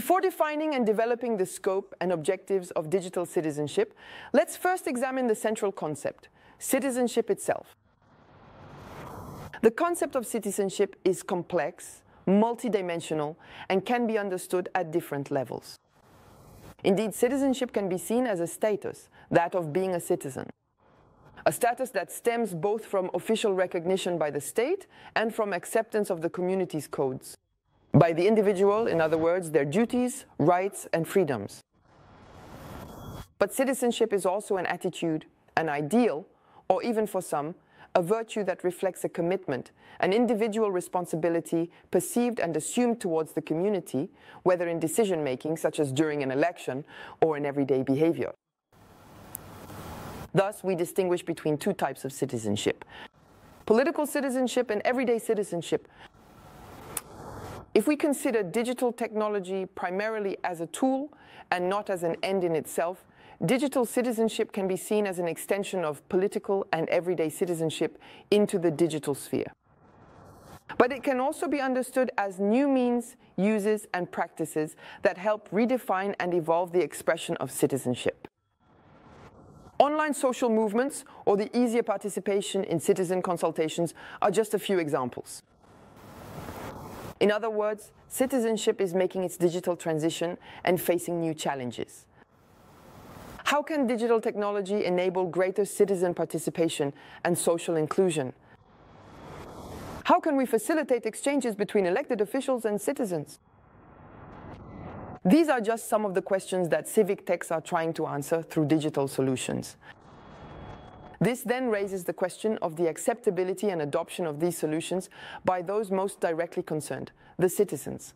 Before defining and developing the scope and objectives of digital citizenship, let's first examine the central concept, citizenship itself. The concept of citizenship is complex, multidimensional, and can be understood at different levels. Indeed, citizenship can be seen as a status, that of being a citizen. A status that stems both from official recognition by the state and from acceptance of the community's codes. By the individual, in other words, their duties, rights, and freedoms. But citizenship is also an attitude, an ideal, or even for some, a virtue that reflects a commitment, an individual responsibility perceived and assumed towards the community, whether in decision-making, such as during an election, or in everyday behavior. Thus, we distinguish between two types of citizenship: political citizenship and everyday citizenship. If we consider digital technology primarily as a tool and not as an end in itself, digital citizenship can be seen as an extension of political and everyday citizenship into the digital sphere. But it can also be understood as new means, uses, and practices that help redefine and evolve the expression of citizenship. Online social movements or the easier participation in citizen consultations are just a few examples. In other words, citizenship is making its digital transition and facing new challenges. How can digital technology enable greater citizen participation and social inclusion? How can we facilitate exchanges between elected officials and citizens? These are just some of the questions that civic techs are trying to answer through digital solutions. This then raises the question of the acceptability and adoption of these solutions by those most directly concerned, the citizens.